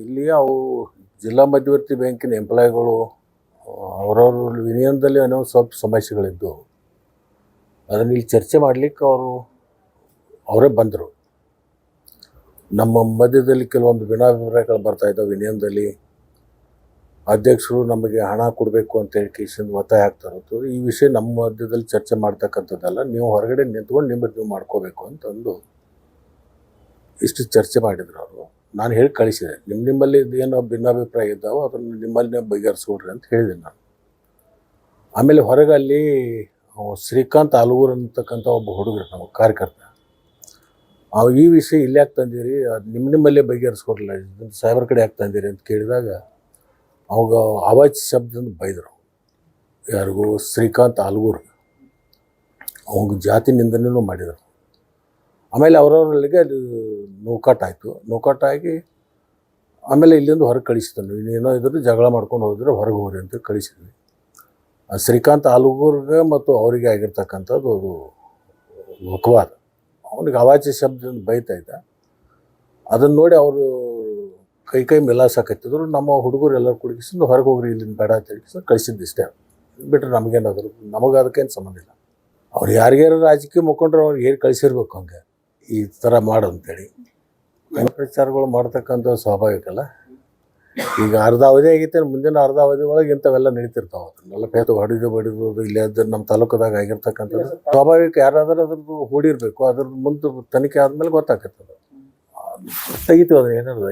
ಇಲ್ಲಿ ಅವು ಜಿಲ್ಲಾ ಮಧ್ಯವರ್ತಿ ಬ್ಯಾಂಕಿನ ಎಂಪ್ಲಾಯಿಗಳು ಅವರವ್ರ ವಿನಿಯನದಲ್ಲಿ ಏನೋ ಸ್ವಲ್ಪ ಸಮಸ್ಯೆಗಳಿದ್ದು ಅದನ್ನು ಇಲ್ಲಿ ಚರ್ಚೆ ಮಾಡಲಿಕ್ಕೆ ಅವರೇ ಬಂದರು. ನಮ್ಮ ಮಧ್ಯದಲ್ಲಿ ಕೆಲವೊಂದು ಭಿನ್ನಾಭಿಪ್ರಾಯಗಳು ಬರ್ತಾಯಿದ್ದಾವೆ. ವಿನಿಯನದಲ್ಲಿ ಅಧ್ಯಕ್ಷರು ನಮಗೆ ಹಣ ಕೊಡಬೇಕು ಅಂತ ಹೇಳಿ ಕೇಸಿಂದ ಒತ್ತಾಯ ಆಗ್ತಾ ಇರೋದು. ಈ ವಿಷಯ ನಮ್ಮ ಮಧ್ಯದಲ್ಲಿ ಚರ್ಚೆ ಮಾಡ್ತಕ್ಕಂಥದ್ದಲ್ಲ, ನೀವು ಹೊರಗಡೆ ನಿಂತ್ಕೊಂಡು ನಿಮ್ಮದು ನೀವು ಮಾಡ್ಕೋಬೇಕು ಅಂತಂದು ಇಷ್ಟು ಚರ್ಚೆ ಮಾಡಿದ್ರು ಅವರು. ನಾನು ಹೇಳಿ ಕಳಿಸಿದೆ, ನಿಮ್ಮಲ್ಲಿ ಏನು ಭಿನ್ನಾಭಿಪ್ರಾಯ ಇದ್ದಾವೋ ಅದನ್ನು ನಿಮ್ಮಲ್ಲೇ ಬಗೆಹರಿಸ್ಕೊಡ್ರಿ ಅಂತ ಹೇಳಿದೆ ನಾನು. ಆಮೇಲೆ ಹೊರಗೆ ಅಲ್ಲಿ ಶ್ರೀಕಾಂತ್ ಆಲೂರು ಅಂತಕ್ಕಂಥ ಒಬ್ಬ ಹುಡುಗರು ನಮ್ಮ ಕಾರ್ಯಕರ್ತ, ಈ ವಿಷಯ ಇಲ್ಲಿ ಯಾಕೆ ತಂದಿರಿ, ಅದು ನಿಮ್ಮಲ್ಲೇ ಬಗೆಹರಿಸ್ಕೊಡ್ರಲ್ಲ, ಸಾಹೇಬ್ರ ಕಡೆ ಯಾಕೆ ತಂದಿರಿ ಅಂತ ಕೇಳಿದಾಗ ಅವಾಗ ಆವಾಜ್ ಶಬ್ದದಿಂದ ಬೈದರು. ಯಾರಿಗೂ ಶ್ರೀಕಾಂತ್ ಆಲೂರು ಅವಾಗ ಜಾತಿ ನಿಂದನೆಯೂ ಮಾಡಿದರು. ಆಮೇಲೆ ಅವರವರಿಗೆ ಅದು ನೂಕಾಟಾಗಿ ಆಮೇಲೆ ಇಲ್ಲಿಂದ ಹೊರಗೆ ಕಳಿಸಿದನು. ಇನ್ನೇನೋ ಇದ್ರೂ ಜಗಳ ಮಾಡ್ಕೊಂಡು ಹೋದ್ರೆ ಹೊರಗೆ ಹೋಗ್ರಿ ಅಂತ ಕಳಿಸಿದ್ವಿ. ಶ್ರೀಕಾಂತ್ ಆಲೂರ್ಗೆ ಮತ್ತು ಅವರಿಗೆ ಆಗಿರ್ತಕ್ಕಂಥದ್ದು ಅದು ವಕವಾದ. ಅವನಿಗೆ ಅವಾಚ್ಯ ಶಬ್ದದಿಂದ ಬೈತಾ ಇದ್ದ. ಅದನ್ನು ನೋಡಿ ಅವರು ಕೈ ಮೆಲಾಸಕತ್ತಿದ್ರು. ನಮ್ಮ ಹುಡುಗರು ಎಲ್ಲರೂ ಕುಡುಗಿಸಿದ್ದು ಹೊರಗೆ ಹೋಗ್ರಿ ಇಲ್ಲಿಂದ ಬೇಡ ಅಂತ ಹೇಳಿ ಕಳಿಸಿದ್ದು ಇಷ್ಟೇ ಬಿಟ್ಟರೆ ನಮಗೇನಾದ್ರು ನಮಗೆ ಅದಕ್ಕೇನು ಸಂಬಂಧ ಇಲ್ಲ. ಅವ್ರು ಯಾರಿಗಾರು ರಾಜಕೀಯ ಮುಖಂಡರು ಅವ್ರಿಗೆ ಹೇಳಿ ಕಳಿಸಿರ್ಬೇಕು ಹಂಗೆ ಈ ಥರ ಮಾಡು ಅಂತೇಳಿ. ಪ್ರಚಾರಗಳು ಮಾಡ್ತಕ್ಕಂಥ ಸ್ವಾಭಾವಿಕ ಅಲ್ಲ. ಈಗ ಅರ್ಧ ಅವಧಿ ಆಗೈತೆ, ಮುಂದಿನ ಅರ್ಧ ಅವಧಿ ಒಳಗೆ ಇಂಥವೆಲ್ಲ ನಡೀತಿರ್ತಾವೆ. ಅದನ್ನೆಲ್ಲ ಪೇತು ಹೊಡಿದು ಇಲ್ಲೇ ಅದು ನಮ್ಮ ತಾಲೂಕದಾಗ ಆಗಿರ್ತಕ್ಕಂಥದ್ದು ಸ್ವಾಭಾವಿಕ. ಯಾರಾದರೂ ಅದ್ರದ್ದು ಹೂಡಿರಬೇಕು, ಅದ್ರದ್ದು ಮುಂದೆ ತನಿಖೆ ಆದಮೇಲೆ ಗೊತ್ತಾಗ್ತದೆ. ತೆಗಿತೀವಿ ಅದನ್ನು ಏನಾದ್ರು